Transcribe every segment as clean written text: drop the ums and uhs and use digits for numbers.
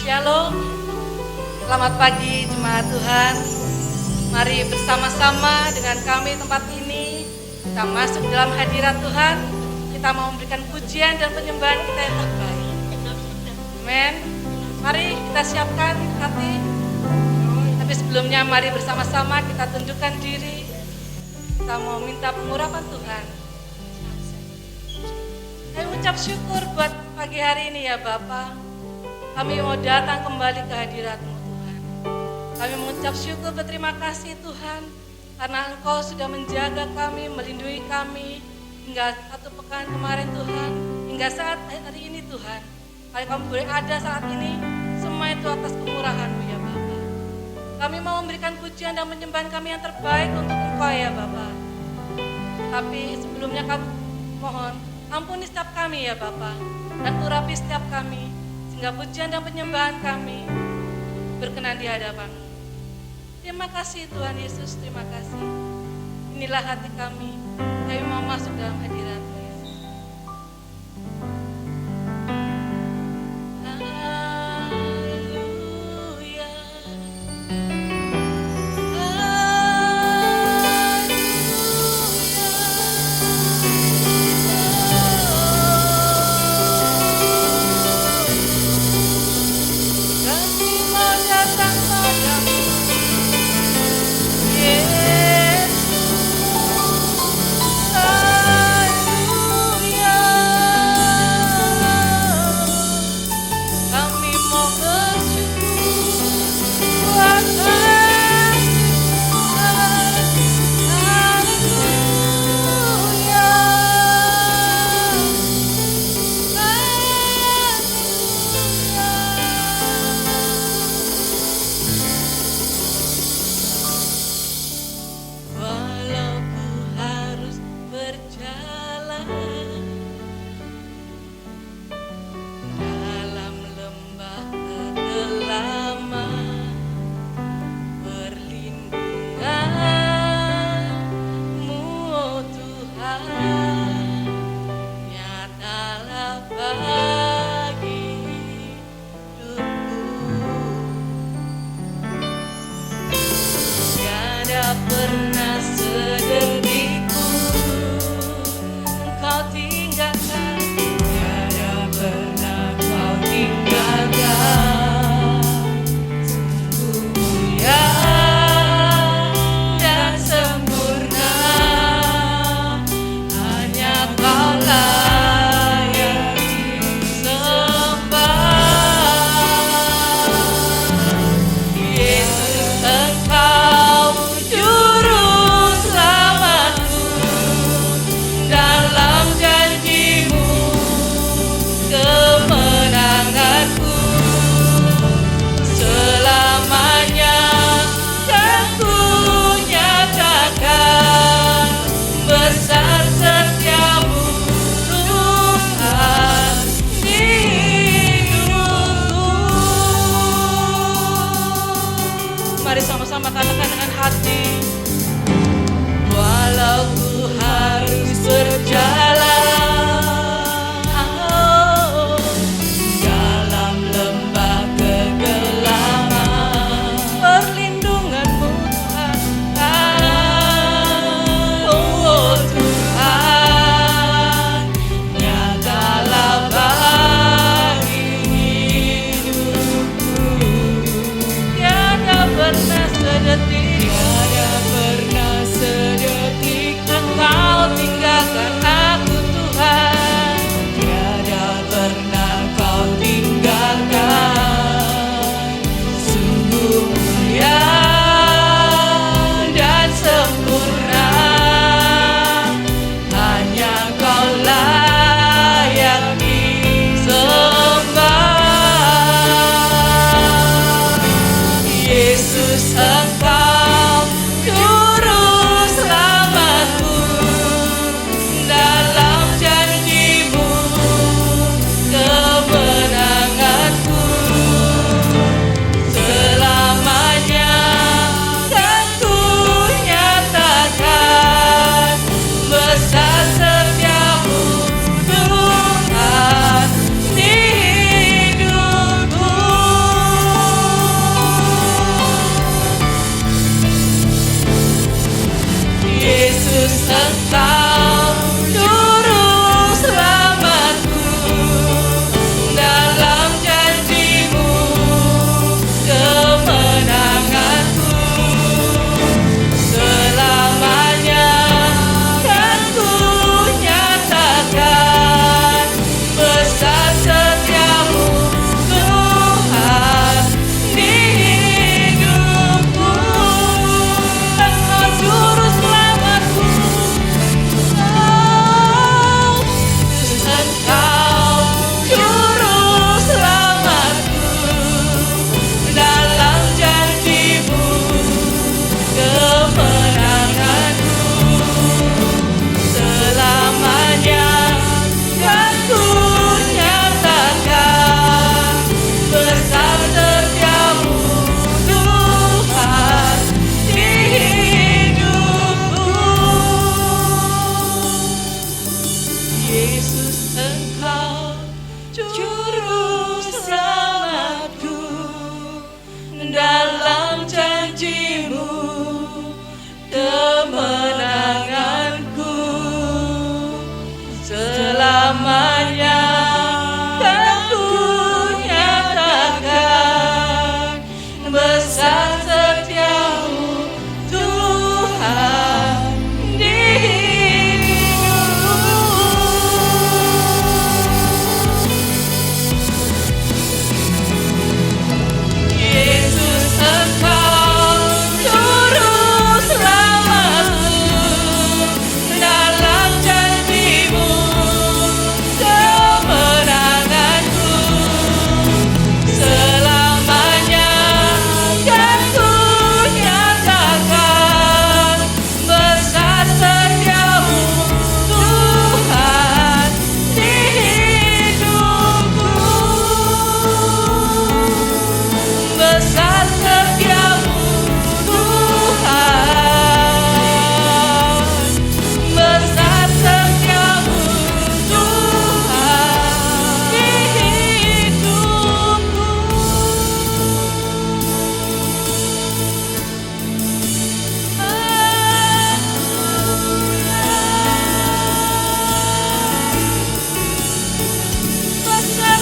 Shalom, selamat pagi jemaat Tuhan. Mari bersama-sama dengan kami tempat ini, kita masuk dalam hadirat Tuhan. Kita mau memberikan pujian dan penyembahan kita yang terbaik. Amin. Mari kita siapkan hati. Tapi sebelumnya mari bersama-sama kita tundukkan diri. Kita mau minta pengurapan Tuhan. Kami ucap syukur buat pagi hari ini ya Bapa. Kami mau datang kembali ke hadirat-Mu Tuhan. Kami mengucap syukur berterima kasih Tuhan. Karena Engkau sudah menjaga kami, melindungi kami. Hingga satu pekan kemarin Tuhan. Hingga saat hari ini Tuhan. Kalau kami boleh ada saat ini, semua itu atas kemurahan-Mu ya Bapa. Kami mau memberikan pujian dan penyembahan kami yang terbaik untuk Engkau ya Bapa. Tapi sebelumnya kami mohon, ampuni setiap kami ya Bapa. Dan urapi setiap kami. Sehingga pujian dan penyembahan kami berkenan di hadapan-Mu. Terima kasih Tuhan Yesus, terima kasih. Inilah hati kami. Kami mau masuk dalam hadirat-Mu Yesus. Haleluya.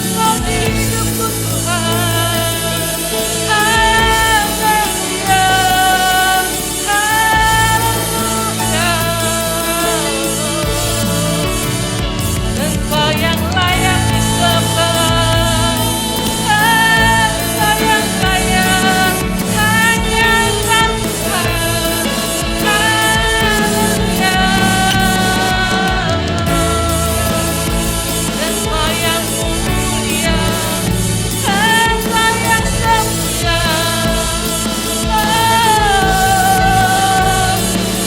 Engkau di hidupku Tuhan. Haleluya, haleluya. Engkau yang layak disembah, Engkau yang layak hanya Engkau Tuhan. Haleluya. Engkau yang mulia, Engkau yang semulia.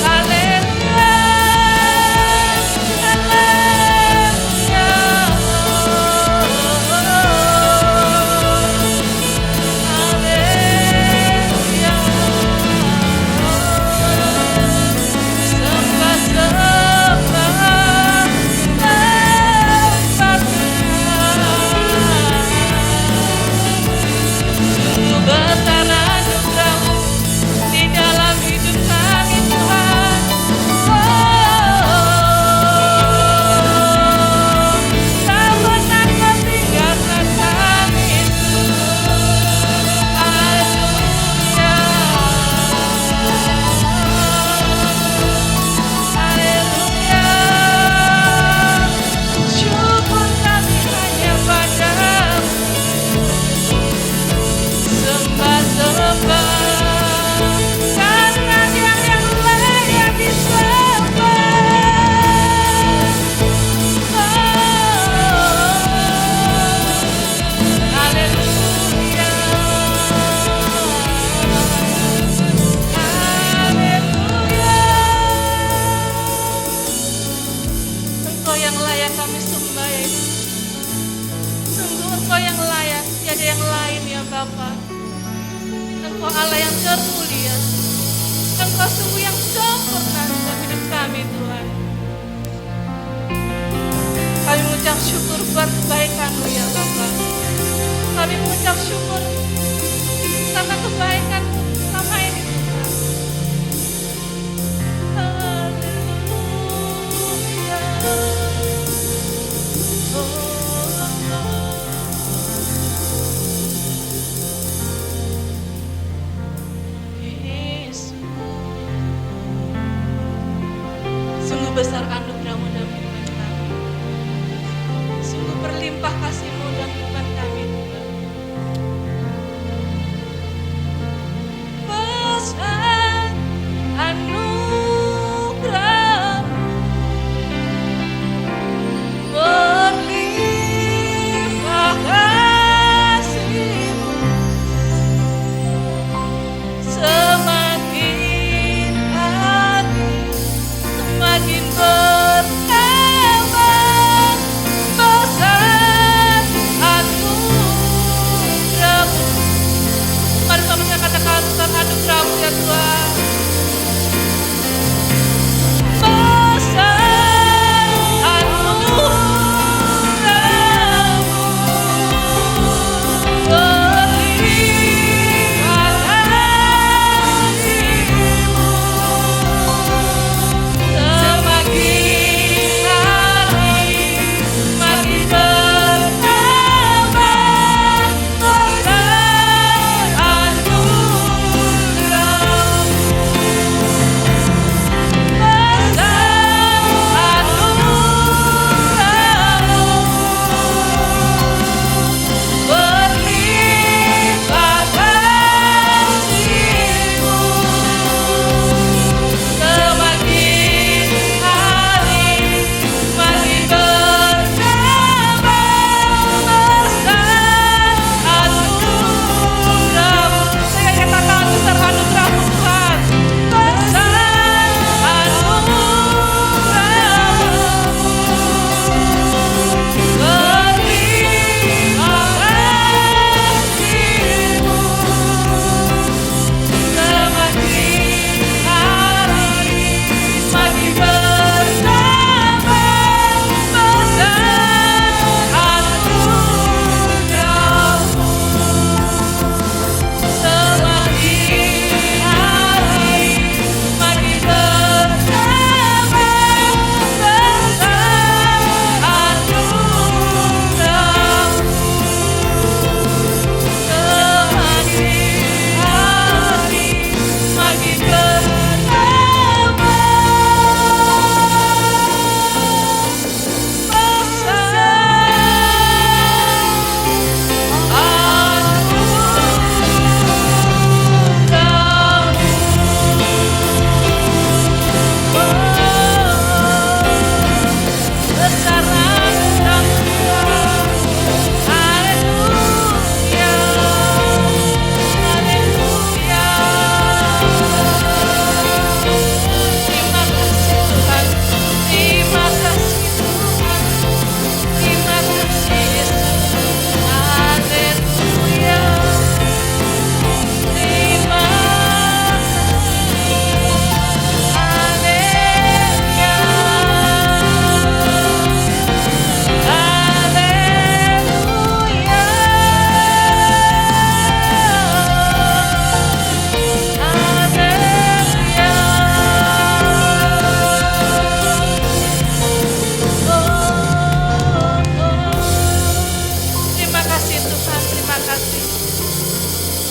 Haleluya, haleluya, sembah, sembah, sungguh besar anugerah-Mu di dalam hidup kami Tuhan. Tak pernah Kau tinggalkan kami Tuhan. Haleluya, haleluya. Syukur kami hanya padamu. Sembah, sembah, karena Dia yang layak disembah. Haleluya, haleluya. Engkau yang layak kami sembah ya Yesus. Sungguh Engkau yang layak, tiada yang lain ya Bapa. Engkau Allah yang termulia. Engkau sungguh yang sempurna dalam hidup kami Tuhan. Kami mengucap syukur buat kebaikan-Mu ya Bapa. Kami mengucap syukur karena kebaikan-Mu selama ini Tuhan. Haleluya. Yesus, sungguh besar anugerah-Mu dalam kehidupan kami. Sungguh berlimpah kasih-Mu dalam kehidupan kami Tuhan.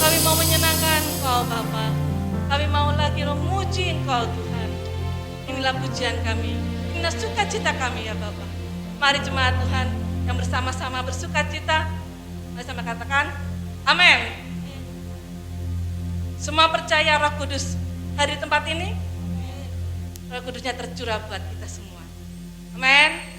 Kami mau menyenangkan Engkau Bapa. Kami mau lagi memuji Engkau Tuhan. Inilah pujian kami, inilah sukacita kami ya Bapa. Mari jemaat Tuhan yang bersama-sama bersukacita. Mari sama katakan, amin. Semua percaya Roh Kudus hari tempat ini, Roh Kudusnya tercurah buat kita semua. Amin.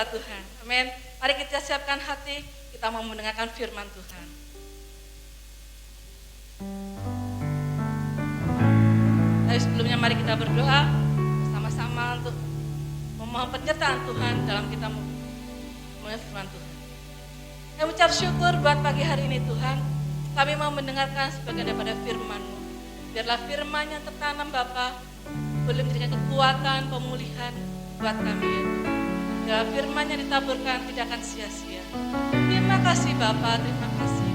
Tuhan. Amin. Mari kita siapkan hati, kita mau mendengarkan firman Tuhan. Tapi sebelumnya mari kita berdoa bersama-sama untuk memohon penyertaan Tuhan dalam kita mendengar firman Tuhan. Kami ucap syukur buat pagi hari ini Tuhan. Kami mau mendengarkan sebagian daripada firman-Mu. Biarlah firman yang tertanam Bapa boleh memberikan kekuatan, pemulihan buat kami ya Tuhan. Biarlah firman yang ditaburkan tidak akan sia-sia. Terima kasih Bapa, terima kasih.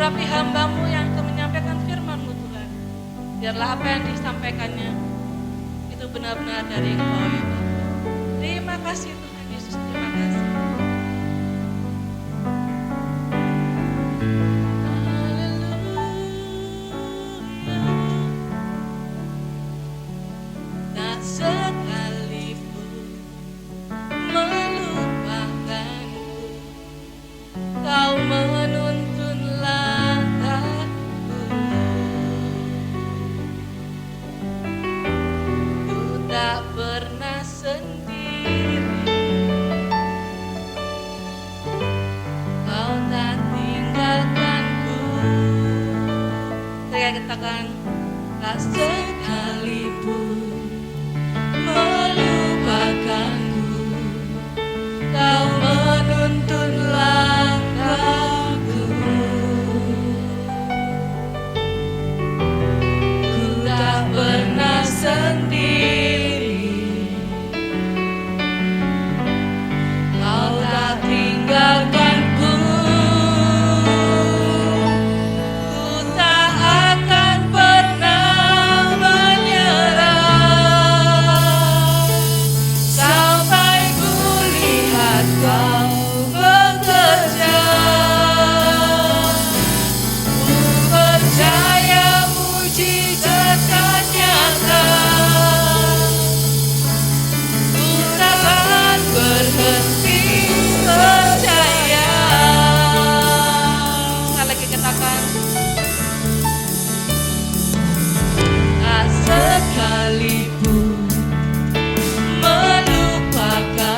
Urapi hamba-Mu yang akan menyampaikan firman-Mu Tuhan. Biarlah apa yang disampaikannya itu benar-benar dari Engkau ya Bapa. Terima kasih Tuhan Yesus, terima kasih. Tak sekalipun melupakanku, Kau menuntun langkahku. Ku tak pernah sendiri, Kau tak tinggalkanku. Saya katakan, tak sekalipun melupakanku, Kau menuntun langkahku. Ku tak pernah sendiri, Kau tak tinggalkanku. Ku tak akan pernah menyerah sampai ku lihat Kau bekerja. Ku percaya mujizat akan nyata. Ku takkan berhenti percaya. Sekali lagi katakan, tak sekalipun melupakanku,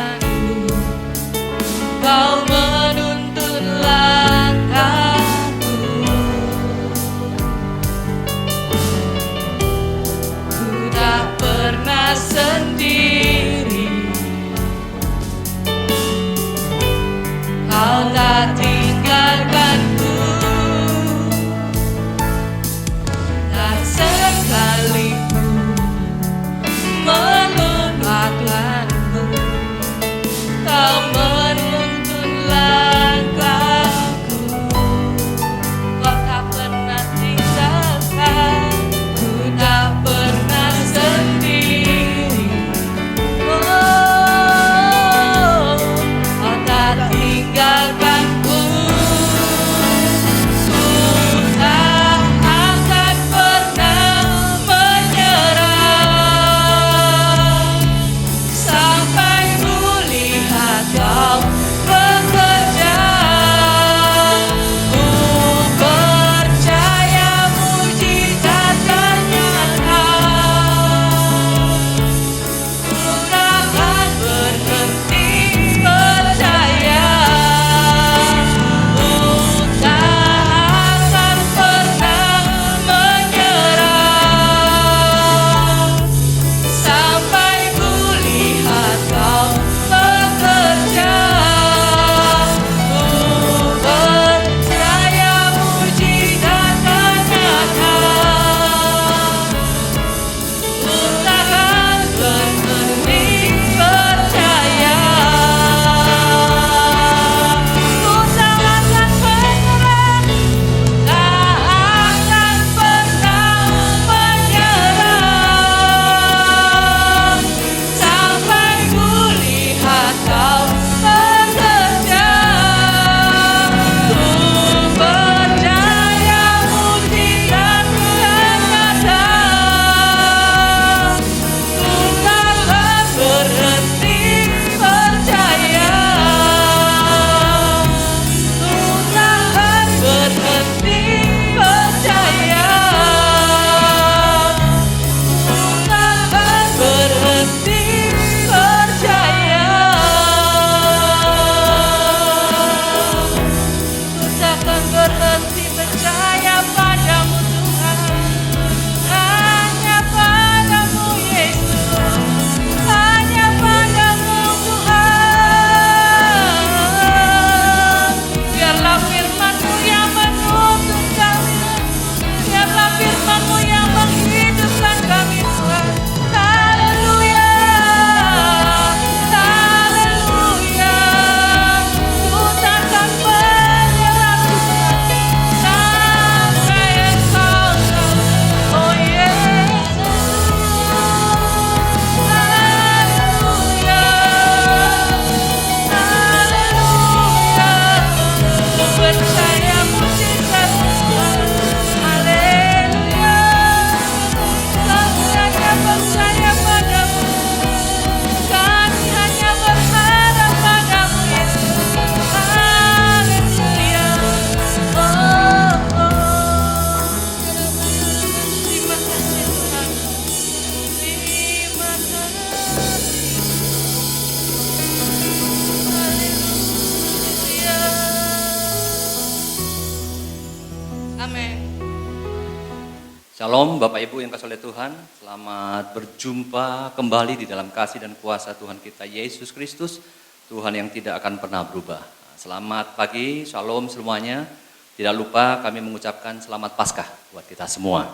Shalom Bapak Ibu yang kasih oleh Tuhan, selamat berjumpa kembali di dalam kasih dan kuasa Tuhan kita Yesus Kristus, Tuhan yang tidak akan pernah berubah. Selamat pagi, shalom semuanya. Tidak lupa kami mengucapkan selamat Paskah buat kita semua.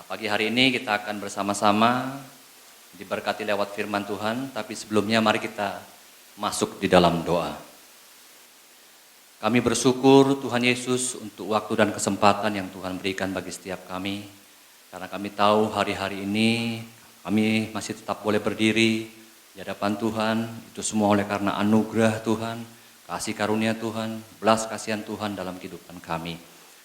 Pagi hari ini kita akan bersama-sama diberkati lewat firman Tuhan, tapi sebelumnya mari kita masuk di dalam doa. Kami bersyukur Tuhan Yesus untuk waktu dan kesempatan yang Tuhan berikan bagi setiap kami. Karena kami tahu hari-hari ini kami masih tetap boleh berdiri di hadapan Tuhan. Itu semua oleh karena anugerah Tuhan, kasih karunia Tuhan, belas kasihan Tuhan dalam kehidupan kami.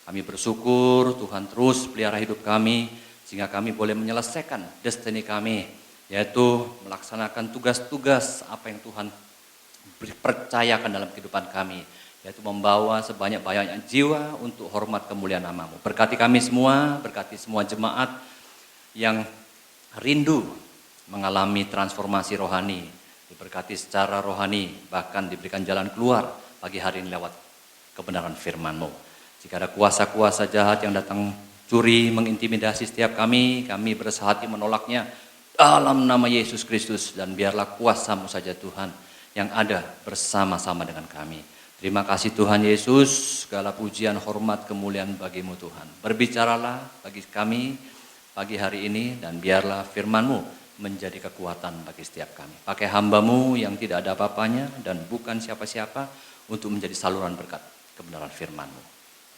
Kami bersyukur Tuhan terus pelihara hidup kami sehingga kami boleh menyelesaikan destiny kami, yaitu melaksanakan tugas-tugas apa yang Tuhan percayakan dalam kehidupan kami, yaitu membawa sebanyak-banyaknya jiwa untuk hormat kemuliaan nama-Mu. Berkati kami semua, berkati semua jemaat yang rindu mengalami transformasi rohani, diberkati secara rohani, bahkan diberikan jalan keluar pagi hari ini lewat kebenaran firman-Mu. Jika ada kuasa-kuasa jahat yang datang curi, mengintimidasi setiap kami berusaha hati menolaknya dalam nama Yesus Kristus, dan biarlah kuasa-Mu saja Tuhan yang ada bersama-sama dengan kami. Terima kasih Tuhan Yesus, segala pujian, hormat, kemuliaan bagi-Mu Tuhan. Berbicaralah bagi kami pagi hari ini dan biarlah firman-Mu menjadi kekuatan bagi setiap kami. Pakai hamba-Mu yang tidak ada apa-apanya dan bukan siapa-siapa untuk menjadi saluran berkat kebenaran firman-Mu.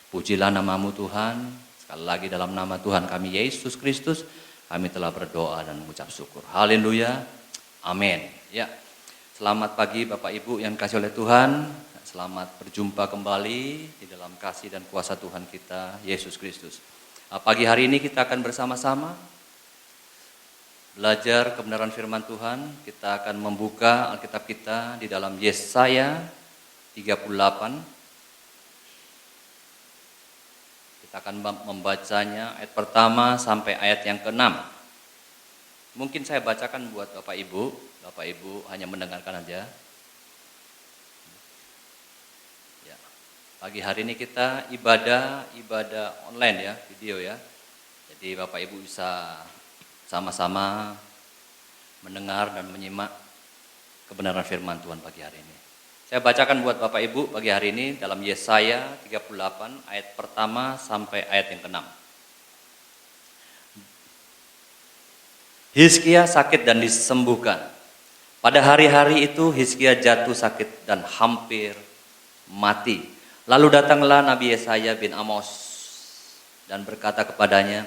Pujilah nama-Mu Tuhan, sekali lagi dalam nama Tuhan kami Yesus Kristus, kami telah berdoa dan mengucap syukur. Haleluya, amin. Ya, selamat pagi Bapak Ibu yang kasih oleh Tuhan. Selamat berjumpa kembali di dalam kasih dan kuasa Tuhan kita, Yesus Kristus. Pagi hari ini kita akan bersama-sama belajar kebenaran firman Tuhan. Kita akan membuka Alkitab kita di dalam Yesaya 38. Kita akan membacanya ayat pertama sampai ayat yang ke-6. Mungkin saya bacakan buat Bapak Ibu hanya mendengarkan aja. Pagi hari ini kita ibadah online ya, video ya. Jadi Bapak Ibu bisa sama-sama mendengar dan menyimak kebenaran firman Tuhan pagi hari ini. Saya bacakan buat Bapak Ibu pagi hari ini dalam Yesaya 38 ayat pertama sampai ayat yang ke-6. Hizkia sakit dan disembuhkan. Pada hari-hari itu Hizkia jatuh sakit dan hampir mati. Lalu datanglah Nabi Yesaya bin Amos dan berkata kepadanya,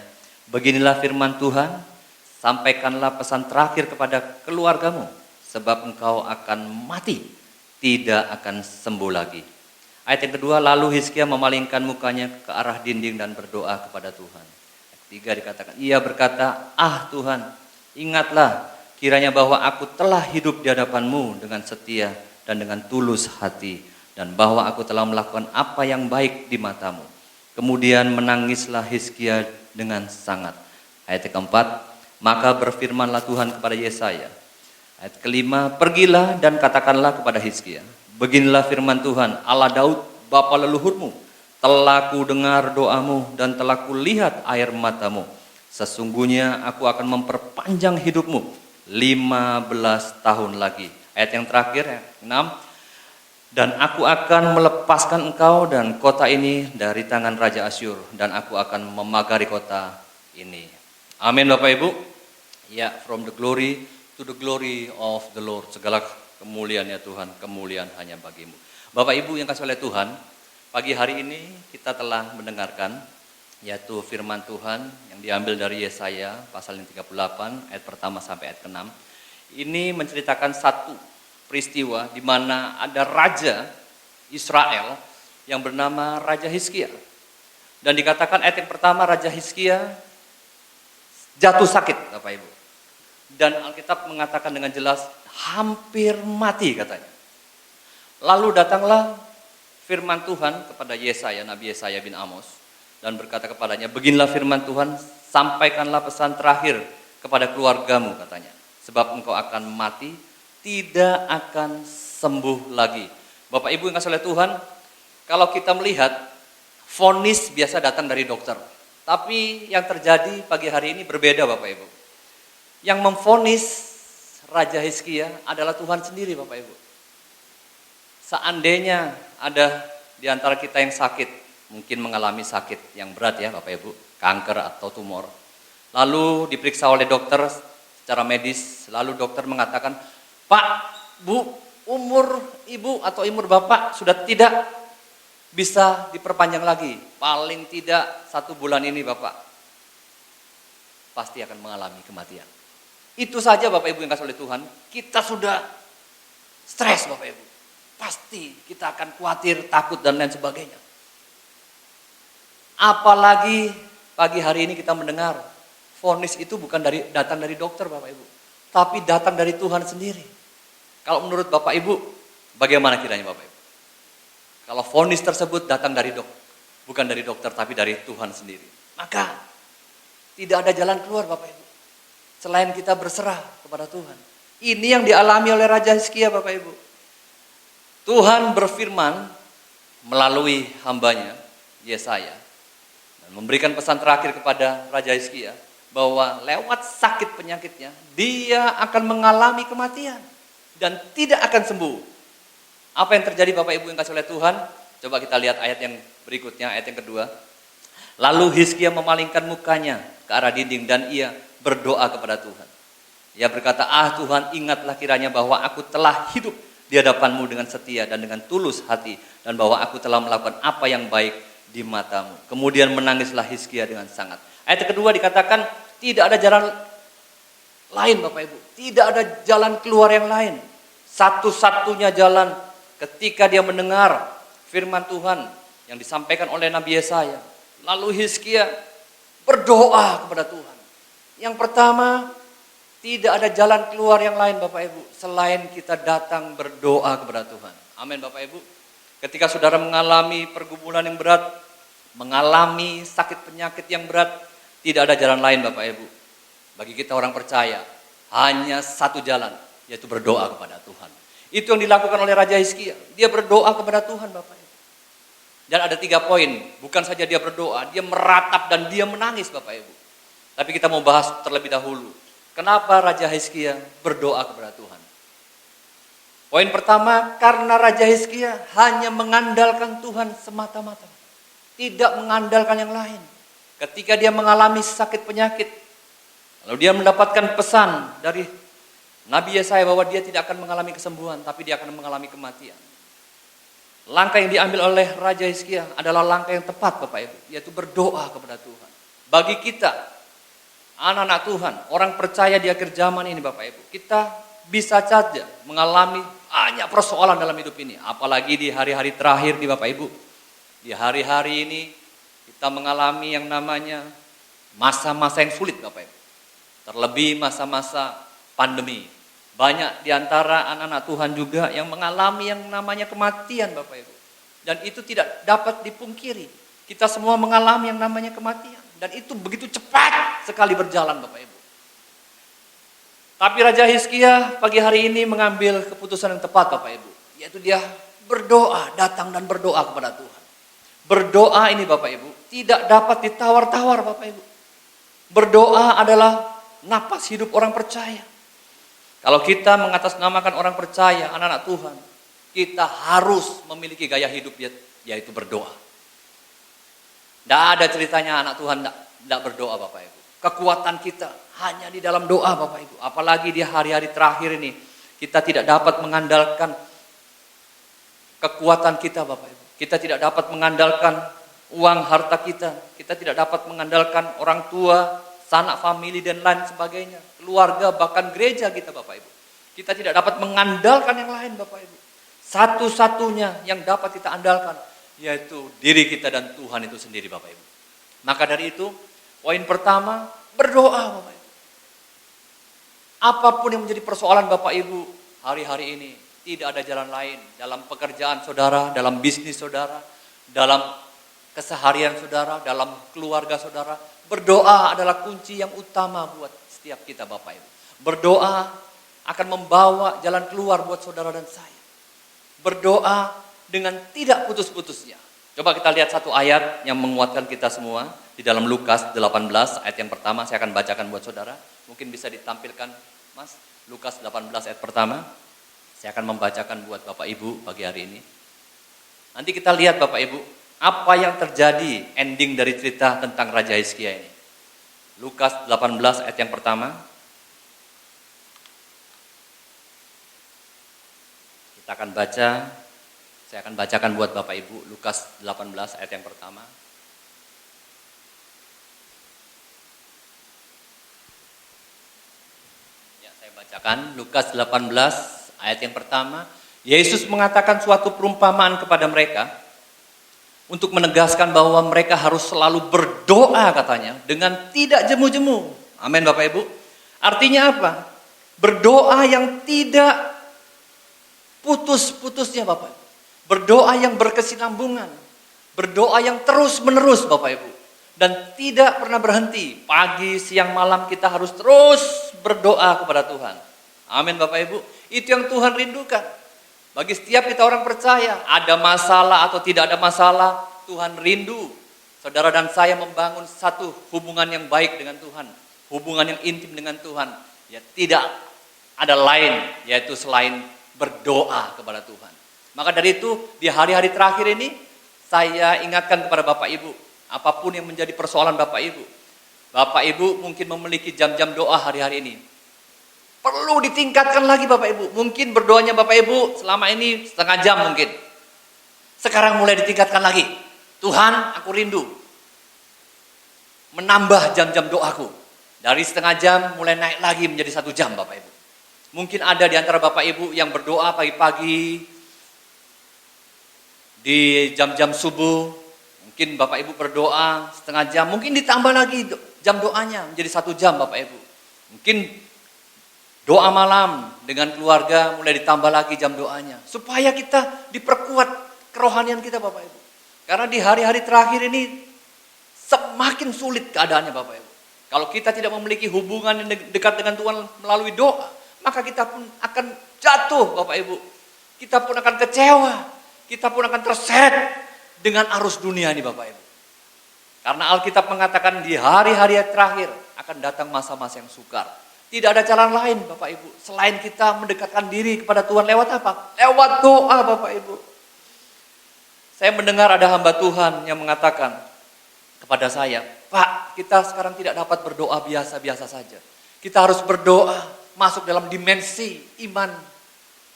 beginilah firman Tuhan, sampaikanlah pesan terakhir kepada keluargamu, sebab engkau akan mati, tidak akan sembuh lagi. Ayat yang kedua, lalu Hizkia memalingkan mukanya ke arah dinding dan berdoa kepada Tuhan. Ayat ketiga dikatakan, ia berkata, ah Tuhan, ingatlah kiranya bahwa aku telah hidup di hadapan-Mu dengan setia dan dengan tulus hati, dan bahwa aku telah melakukan apa yang baik di mata-Mu. Kemudian menangislah Hizkia dengan sangat. Ayat keempat, maka berfirmanlah Tuhan kepada Yesaya. Ayat kelima, pergilah dan katakanlah kepada Hizkia, beginilah firman Tuhan, Allah Daud, bapa leluhurmu, telah ku dengar doamu dan telah ku lihat air matamu. Sesungguhnya aku akan memperpanjang hidupmu 15 tahun lagi. Ayat yang terakhir, ayat 6, dan aku akan melepaskan engkau dan kota ini dari tangan Raja Asyur, dan aku akan memagari kota ini. Amin Bapak Ibu. Ya, from the glory to the glory of the Lord. Segala kemuliaan ya Tuhan, kemuliaan hanya bagi-Mu. Bapak Ibu yang kasih oleh Tuhan, pagi hari ini kita telah mendengarkan yaitu firman Tuhan yang diambil dari Yesaya pasal 38 ayat pertama sampai ayat ke-6. Ini menceritakan satu peristiwa di mana ada raja Israel yang bernama Raja Hizkia. Dan dikatakan ayat yang pertama, Raja Hizkia jatuh sakit Bapak Ibu. Dan Alkitab mengatakan dengan jelas hampir mati katanya. Lalu datanglah firman Tuhan kepada Yesaya, Nabi Yesaya bin Amos, dan berkata kepadanya, beginilah firman Tuhan, sampaikanlah pesan terakhir kepada keluargamu katanya. Sebab engkau akan mati, tidak akan sembuh lagi. Bapak Ibu yang kasih oleh Tuhan, kalau kita melihat vonis biasa datang dari dokter. Tapi yang terjadi pagi hari ini berbeda Bapak Ibu. Yang memvonis Raja Hizkia adalah Tuhan sendiri Bapak Ibu. Seandainya ada di antara kita yang sakit, mungkin mengalami sakit yang berat ya Bapak Ibu, kanker atau tumor. Lalu diperiksa oleh dokter secara medis, lalu dokter mengatakan, Pak, Bu, umur Ibu atau umur Bapak sudah tidak bisa diperpanjang lagi. Paling tidak 1 bulan ini Bapak pasti akan mengalami kematian. Itu saja Bapak Ibu yang kasih oleh Tuhan, kita sudah stres Bapak Ibu. Pasti kita akan khawatir, takut dan lain sebagainya. Apalagi pagi hari ini kita mendengar vonis itu bukan datang dari dokter Bapak Ibu, tapi datang dari Tuhan sendiri. Kalau menurut Bapak Ibu, bagaimana kiranya Bapak Ibu? Kalau vonis tersebut datang dari bukan dari dokter tapi dari Tuhan sendiri, maka tidak ada jalan keluar Bapak Ibu selain kita berserah kepada Tuhan. Ini yang dialami oleh Raja Hizkia Bapak Ibu. Tuhan berfirman melalui hambanya Yesaya dan memberikan pesan terakhir kepada Raja Hizkia bahwa lewat sakit penyakitnya dia akan mengalami kematian dan tidak akan sembuh. Apa yang terjadi Bapak Ibu yang kasih oleh Tuhan? Coba kita lihat ayat yang berikutnya, ayat yang kedua. Lalu Hizkia memalingkan mukanya ke arah dinding dan ia berdoa kepada Tuhan. Ia berkata, Tuhan, ingatlah kiranya bahwa aku telah hidup di hadapan-Mu dengan setia dan dengan tulus hati, dan bahwa aku telah melakukan apa yang baik di mata-Mu. Kemudian menangislah Hizkia dengan sangat. Ayat kedua dikatakan tidak ada jalan lain Bapak Ibu, tidak ada jalan keluar yang lain. Satu-satunya jalan ketika dia mendengar firman Tuhan yang disampaikan oleh Nabi Yesaya. Lalu Hizkia berdoa kepada Tuhan. Yang pertama, tidak ada jalan keluar yang lain Bapak Ibu selain kita datang berdoa kepada Tuhan. Amin Bapak Ibu. Ketika saudara mengalami pergumulan yang berat, mengalami sakit penyakit yang berat, tidak ada jalan lain Bapak Ibu. Bagi kita orang percaya, hanya satu jalan, yaitu berdoa kepada Tuhan. Itu yang dilakukan oleh Raja Hizkia. Dia berdoa kepada Tuhan Bapak Ibu. Dan ada 3 poin, bukan saja dia berdoa, dia meratap dan dia menangis Bapak Ibu. Tapi kita mau bahas terlebih dahulu, kenapa Raja Hizkia berdoa kepada Tuhan? Poin pertama, karena Raja Hizkia hanya mengandalkan Tuhan semata-mata. Tidak mengandalkan yang lain. Ketika dia mengalami sakit penyakit, lalu dia mendapatkan pesan dari Nabi Yesaya bahwa dia tidak akan mengalami kesembuhan, tapi dia akan mengalami kematian. Langkah yang diambil oleh Raja Hizkia adalah langkah yang tepat Bapak Ibu, yaitu berdoa kepada Tuhan. Bagi kita, anak-anak Tuhan, orang percaya di akhir zaman ini Bapak Ibu, kita bisa saja mengalami banyak persoalan dalam hidup ini. Apalagi di hari-hari terakhir nih Bapak Ibu. Di hari-hari ini kita mengalami yang namanya masa-masa yang sulit Bapak Ibu. Terlebih masa-masa pandemi. Banyak di antara anak-anak Tuhan juga yang mengalami yang namanya kematian Bapak Ibu. Dan itu tidak dapat dipungkiri. Kita semua mengalami yang namanya kematian. Dan itu begitu cepat sekali berjalan Bapak Ibu. Tapi Raja Hizkia pagi hari ini mengambil keputusan yang tepat Bapak Ibu. Yaitu dia berdoa, datang dan berdoa kepada Tuhan. Berdoa ini Bapak Ibu tidak dapat ditawar-tawar Bapak Ibu. Berdoa adalah napas hidup orang percaya. Kalau kita mengatasnamakan orang percaya, anak-anak Tuhan, kita harus memiliki gaya hidup yaitu berdoa. Tidak ada ceritanya anak Tuhan tidak berdoa Bapak Ibu. Kekuatan kita hanya di dalam doa Bapak Ibu. Apalagi di hari-hari terakhir ini, kita tidak dapat mengandalkan kekuatan kita Bapak Ibu. Kita tidak dapat mengandalkan uang harta kita. Kita tidak dapat mengandalkan orang tua, sanak famili dan lain sebagainya. Keluarga bahkan gereja kita Bapak Ibu. Kita tidak dapat mengandalkan yang lain Bapak Ibu. Satu-satunya yang dapat kita andalkan yaitu diri kita dan Tuhan itu sendiri Bapak Ibu. Maka dari itu poin pertama berdoa Bapak Ibu. Apapun yang menjadi persoalan Bapak Ibu hari-hari ini, tidak ada jalan lain dalam pekerjaan saudara, dalam bisnis saudara, dalam keseharian saudara, dalam keluarga saudara. Berdoa adalah kunci yang utama buat setiap kita Bapak Ibu. Berdoa akan membawa jalan keluar buat saudara dan saya. Berdoa dengan tidak putus-putusnya. Coba kita lihat satu ayat yang menguatkan kita semua di dalam Lukas 18 ayat yang pertama. Saya akan bacakan buat saudara. Mungkin bisa ditampilkan, Mas. Lukas 18 ayat pertama. Saya akan membacakan buat Bapak Ibu pagi hari ini. Nanti kita lihat Bapak Ibu, apa yang terjadi ending dari cerita tentang Raja Hizkia ini. Lukas 18 ayat yang pertama. Kita akan baca. Saya akan bacakan buat Bapak Ibu, Lukas 18 ayat yang pertama. Ya, saya bacakan Lukas 18 ayat yang pertama. Yesus mengatakan suatu perumpamaan kepada mereka untuk menegaskan bahwa mereka harus selalu berdoa katanya dengan tidak jemu-jemu. Amin Bapak Ibu. Artinya apa? Berdoa yang tidak putus-putusnya Bapak Ibu. Berdoa yang berkesinambungan, berdoa yang terus-menerus Bapak Ibu, dan tidak pernah berhenti. Pagi, siang, malam kita harus terus berdoa kepada Tuhan. Amin Bapak Ibu. Itu yang Tuhan rindukan. Bagi setiap kita orang percaya, ada masalah atau tidak ada masalah, Tuhan rindu saudara dan saya membangun satu hubungan yang baik dengan Tuhan, hubungan yang intim dengan Tuhan. Ya, tidak ada lain yaitu selain berdoa kepada Tuhan. Maka dari itu di hari-hari terakhir ini saya ingatkan kepada Bapak Ibu, apapun yang menjadi persoalan Bapak Ibu mungkin memiliki jam-jam doa hari-hari ini. Perlu ditingkatkan lagi Bapak Ibu. Mungkin berdoanya Bapak Ibu selama ini setengah jam mungkin. Sekarang mulai ditingkatkan lagi. Tuhan, aku rindu menambah jam-jam doaku. Dari setengah jam mulai naik lagi menjadi 1 jam Bapak Ibu. Mungkin ada di antara Bapak Ibu yang berdoa pagi-pagi, di jam-jam subuh, mungkin Bapak Ibu berdoa setengah jam, mungkin ditambah lagi jam doanya menjadi 1 jam Bapak Ibu. Mungkin doa malam dengan keluarga mulai ditambah lagi jam doanya. Supaya kita diperkuat kerohanian kita Bapak Ibu. Karena di hari-hari terakhir ini semakin sulit keadaannya Bapak Ibu. Kalau kita tidak memiliki hubungan yang dekat dengan Tuhan melalui doa, maka kita pun akan jatuh Bapak Ibu. Kita pun akan kecewa. Kita pun akan terseret dengan arus dunia ini Bapak Ibu. Karena Alkitab mengatakan di hari-hari terakhir akan datang masa-masa yang sukar. Tidak ada jalan lain Bapak Ibu. Selain kita mendekatkan diri kepada Tuhan lewat apa? Lewat doa Bapak Ibu. Saya mendengar ada hamba Tuhan yang mengatakan kepada saya, Pak, kita sekarang tidak dapat berdoa biasa-biasa saja. Kita harus berdoa masuk dalam dimensi iman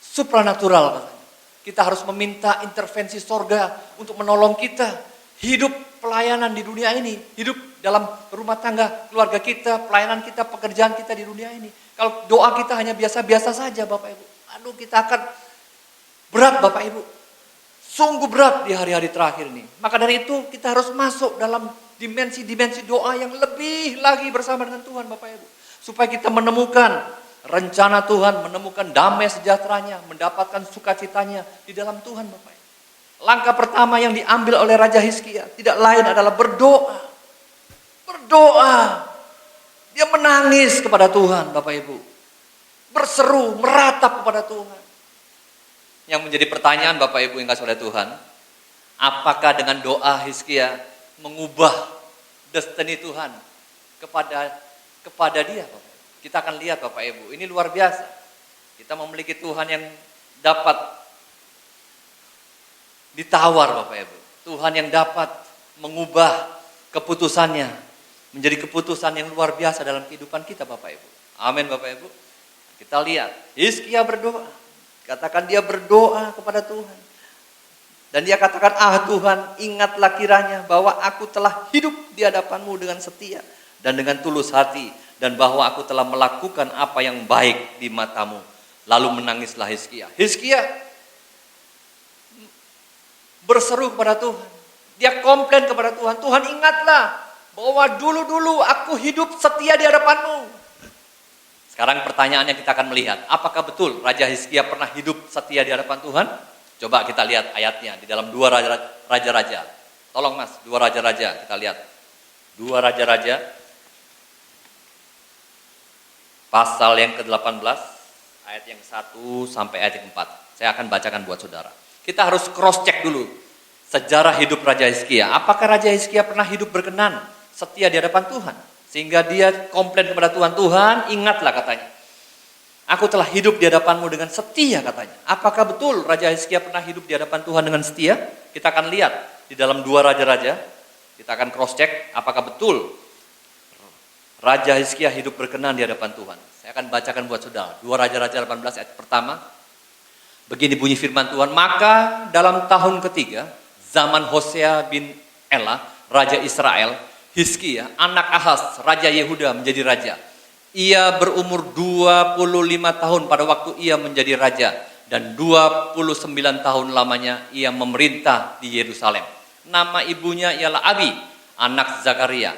supranatural katanya. Kita harus meminta intervensi sorga untuk menolong kita. Hidup pelayanan di dunia ini. Hidup dalam rumah tangga, keluarga kita, pelayanan kita, pekerjaan kita di dunia ini. Kalau doa kita hanya biasa-biasa saja Bapak Ibu. Aduh kita akan berat Bapak Ibu. Sungguh berat di hari-hari terakhir ini. Maka dari itu kita harus masuk dalam dimensi-dimensi doa yang lebih lagi bersama dengan Tuhan Bapak Ibu. Supaya kita menemukan rencana Tuhan, menemukan damai sejahteranya, mendapatkan sukacitanya di dalam Tuhan Bapak Ibu. Langkah pertama yang diambil oleh Raja Hizkia tidak lain adalah berdoa. Berdoa. Dia menangis kepada Tuhan Bapak Ibu. Berseru, meratap kepada Tuhan. Yang menjadi pertanyaan Bapak Ibu yang kasih oleh Tuhan, apakah dengan doa Hizkia mengubah destiny Tuhan kepada dia Bapak? Kita akan lihat Bapak Ibu, ini luar biasa. Kita memiliki Tuhan yang dapat ditawar Bapak Ibu. Tuhan yang dapat mengubah keputusannya menjadi keputusan yang luar biasa dalam kehidupan kita Bapak Ibu. Amin Bapak Ibu. Kita lihat, Hizkia berdoa. Katakan dia berdoa kepada Tuhan. Dan dia katakan, Tuhan, ingatlah kiranya bahwa aku telah hidup di hadapan-Mu dengan setia dan dengan tulus hati. Dan bahwa aku telah melakukan apa yang baik di mata-Mu. Lalu menangislah Hizkia. Hizkia berseru kepada Tuhan. Dia komplain kepada Tuhan. Tuhan ingatlah bahwa dulu-dulu aku hidup setia di hadapan-Mu. Sekarang pertanyaannya kita akan melihat. Apakah betul Raja Hizkia pernah hidup setia di hadapan Tuhan? Coba kita lihat ayatnya di dalam 2 Raja-Raja. Tolong Mas, 2 Raja-Raja kita lihat. 2 Raja-Raja. Pasal yang ke-18, ayat yang 1 sampai ayat yang 4. Saya akan bacakan buat saudara. Kita harus cross check dulu. sejarah hidup Raja Hizkia. Apakah Raja Hizkia pernah hidup berkenan, setia di hadapan Tuhan? Sehingga dia komplain kepada Tuhan, Tuhan ingatlah katanya. Aku telah hidup di hadapanmu dengan setia katanya. Apakah betul Raja Hizkia pernah hidup di hadapan Tuhan dengan setia? Kita akan lihat di dalam 2 Raja-Raja. Kita akan cross check apakah betul Raja Hizkia hidup berkenan di hadapan Tuhan. Saya akan bacakan buat saudara. 2 Raja-Raja 18 ayat pertama. Begini bunyi firman Tuhan. Maka dalam tahun ketiga, zaman Hosea bin Elah, Raja Israel, Hizkia, anak Ahaz, Raja Yehuda menjadi raja. Ia berumur 25 tahun pada waktu ia menjadi raja. Dan 29 tahun lamanya ia memerintah di Yerusalem. Nama ibunya ialah Abi, anak Zakaria.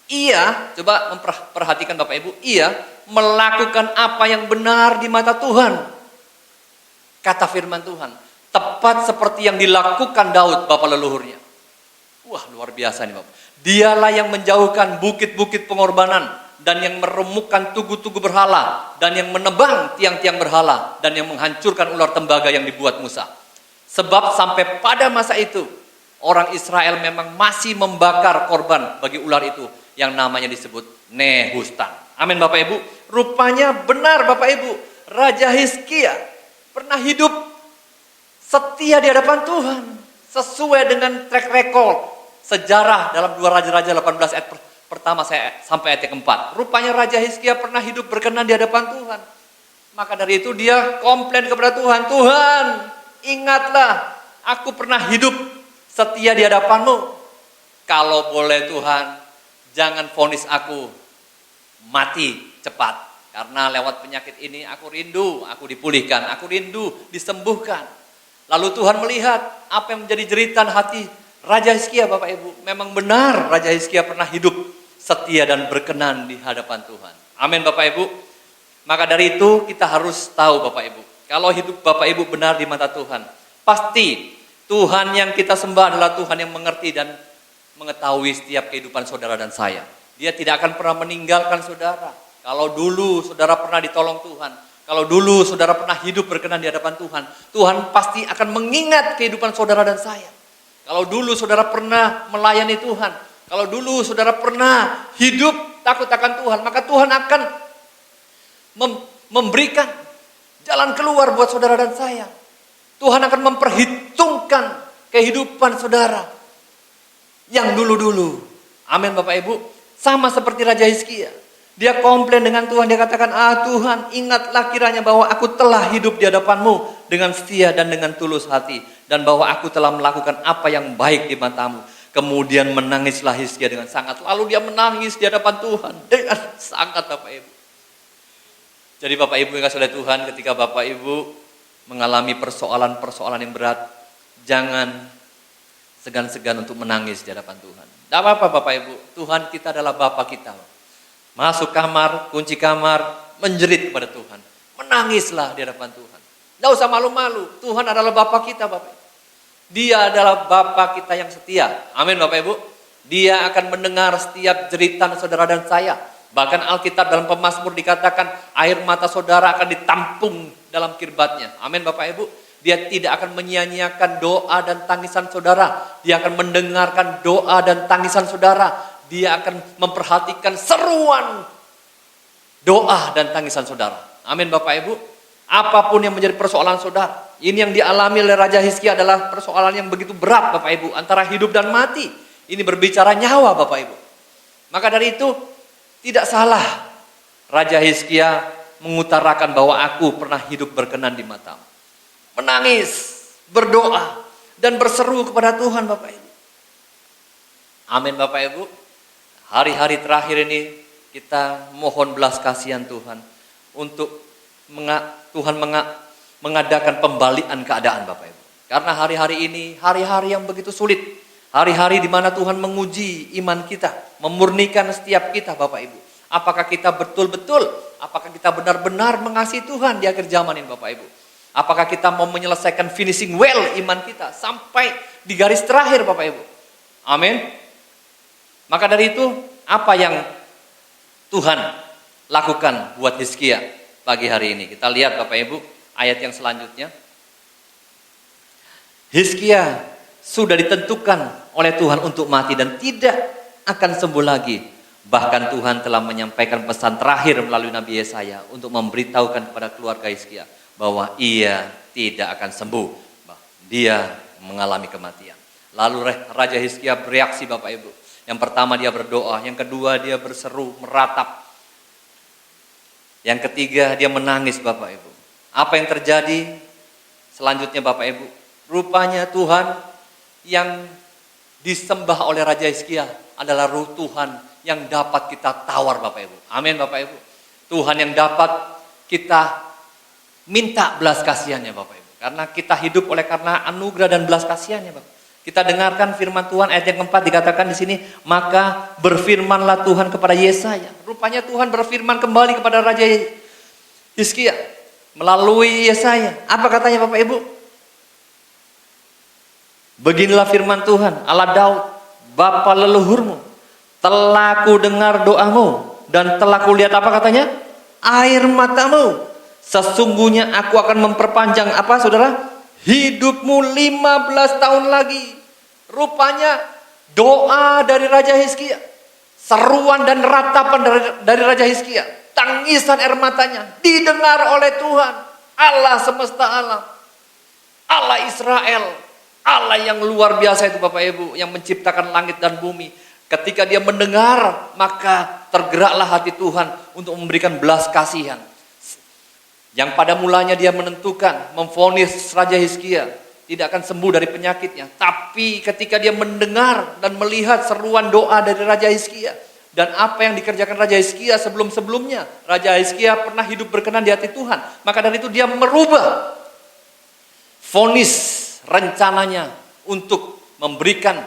Ia, coba memperhatikan Bapak Ibu, ia melakukan apa yang benar di mata Tuhan. Kata firman Tuhan, tepat seperti yang dilakukan Daud, bapak leluhurnya. Wah, luar biasa nih Bapak. Dialah yang menjauhkan bukit-bukit pengorbanan, dan yang meremukkan tugu-tugu berhala, dan yang menebang tiang-tiang berhala, dan yang menghancurkan ular tembaga yang dibuat Musa. Sebab sampai pada masa itu, orang Israel memang masih membakar korban bagi ular itu, yang namanya disebut Nehustan. Amin Bapak Ibu. Rupanya benar Bapak Ibu, Raja Hizkia pernah hidup setia di hadapan Tuhan, sesuai dengan track record sejarah dalam 2 Raja-Raja 18 ayat pertama sampai ayat keempat. Rupanya Raja Hizkia pernah hidup berkenan di hadapan Tuhan. Maka dari itu dia komplain kepada Tuhan, Tuhan ingatlah aku pernah hidup setia di hadapanmu. Kalau boleh Tuhan, jangan vonis aku mati cepat. Karena lewat penyakit ini aku rindu, aku dipulihkan, aku rindu disembuhkan. Lalu Tuhan melihat apa yang menjadi jeritan hati Raja Hizkia Bapak Ibu. Memang benar Raja Hizkia pernah hidup setia dan berkenan di hadapan Tuhan. Amin Bapak Ibu. Maka dari itu kita harus tahu Bapak Ibu. Kalau hidup Bapak Ibu benar di mata Tuhan, pasti Tuhan yang kita sembah adalah Tuhan yang mengerti dan mengetahui setiap kehidupan saudara dan saya. Dia tidak akan pernah meninggalkan saudara. Kalau dulu saudara pernah ditolong Tuhan, kalau dulu saudara pernah hidup berkenan di hadapan Tuhan, Tuhan pasti akan mengingat kehidupan saudara dan saya. Kalau dulu saudara pernah melayani Tuhan, kalau dulu saudara pernah hidup takut akan Tuhan, maka Tuhan akan memberikan jalan keluar buat saudara dan saya. Tuhan akan memperhitungkan kehidupan saudara yang dulu-dulu. Amin Bapak Ibu. Sama seperti Raja Hizkia. Dia komplain dengan Tuhan, dia katakan, Tuhan ingatlah kiranya bahwa aku telah hidup di hadapanmu dengan setia dan dengan tulus hati. Dan bahwa aku telah melakukan apa yang baik di matamu. Kemudian menangislah Hizkia dengan sangat. Lalu dia menangis di hadapan Tuhan dengan sangat Bapak Ibu. Jadi Bapak Ibu yang kasih oleh Tuhan, ketika Bapak Ibu mengalami persoalan-persoalan yang berat, jangan segan-segan untuk menangis di hadapan Tuhan. Tidak apa-apa Bapak Ibu, Tuhan kita adalah Bapa kita. Masuk kamar, kunci kamar, menjerit kepada Tuhan. Menangislah di hadapan Tuhan. Tidak usah malu-malu, Tuhan adalah Bapa kita Bapak Ibu. Dia adalah Bapa kita yang setia. Amin Bapak Ibu. Dia akan mendengar setiap jeritan saudara dan saya. Bahkan Alkitab dalam Pemazmur dikatakan air mata saudara akan ditampung dalam kirbatnya. Amin Bapak Ibu. Dia tidak akan menyia-nyiakan doa dan tangisan saudara. Dia akan mendengarkan doa dan tangisan saudara. Dia akan memperhatikan seruan doa dan tangisan saudara. Amin Bapak Ibu. Apapun yang menjadi persoalan saudara. Ini yang dialami oleh Raja Hizkia adalah persoalan yang begitu berat Bapak Ibu. Antara hidup dan mati. Ini berbicara nyawa Bapak Ibu. Maka dari itu tidak salah Raja Hizkia mengutarakan bahwa aku pernah hidup berkenan di matamu. Menangis, berdoa, dan berseru kepada Tuhan Bapak Ibu. Amin Bapak Ibu. Hari-hari terakhir ini kita mohon belas kasihan Tuhan. Untuk Tuhan mengadakan pembalian keadaan Bapak Ibu. Karena hari-hari ini, hari-hari yang begitu sulit. Hari-hari di mana Tuhan menguji iman kita. Memurnikan setiap kita Bapak Ibu. Apakah kita betul-betul, apakah kita benar-benar mengasihi Tuhan di akhir zaman ini Bapak Ibu. Apakah kita mau menyelesaikan finishing well iman kita sampai di garis terakhir Bapak Ibu. Amin. Maka dari itu apa yang Tuhan lakukan buat Hizkia pagi hari ini. Kita lihat Bapak Ibu ayat yang selanjutnya. Hizkia sudah ditentukan oleh Tuhan untuk mati dan tidak akan sembuh lagi. Bahkan Tuhan telah menyampaikan pesan terakhir melalui Nabi Yesaya untuk memberitahukan kepada keluarga Hizkia bahwa ia tidak akan sembuh. Dia mengalami kematian. Lalu Raja Hizkia bereaksi Bapak Ibu. Yang pertama dia berdoa, yang kedua dia berseru, meratap. Yang ketiga dia menangis Bapak Ibu. Apa yang terjadi selanjutnya Bapak Ibu? Rupanya Tuhan yang disembah oleh Raja Hizkia adalah Ruh Tuhan yang dapat kita tawar Bapak Ibu. Amin Bapak Ibu. Tuhan yang dapat kita minta belas kasihannya Bapak Ibu. Karena kita hidup oleh karena anugerah dan belas kasihannya Bapak. Kita dengarkan firman Tuhan ayat yang keempat dikatakan di sini, maka berfirmanlah Tuhan kepada Yesaya. Rupanya Tuhan berfirman kembali kepada Raja Hizkia melalui Yesaya. Apa katanya Bapak Ibu? Beginilah firman Tuhan, Allah Daud, bapa leluhurmu, telah ku dengar doamu dan telah ku lihat apa katanya? Air matamu. Sesungguhnya aku akan memperpanjang apa saudara? Hidupmu 15 tahun lagi. Rupanya doa dari Raja Hizkia, seruan dan ratapan dari Raja Hizkia, tangisan air matanya didengar oleh Tuhan, Allah semesta alam, Allah Israel, Allah yang luar biasa itu Bapak Ibu, yang menciptakan langit dan bumi. Ketika dia mendengar, maka tergeraklah hati Tuhan untuk memberikan belas kasihan. Yang pada mulanya dia menentukan, memvonis Raja Hizkia tidak akan sembuh dari penyakitnya. Tapi ketika dia mendengar dan melihat seruan doa dari Raja Hizkia dan apa yang dikerjakan Raja Hizkia sebelum-sebelumnya, Raja Hizkia pernah hidup berkenan di hati Tuhan. Maka dari itu dia merubah vonis rencananya untuk memberikan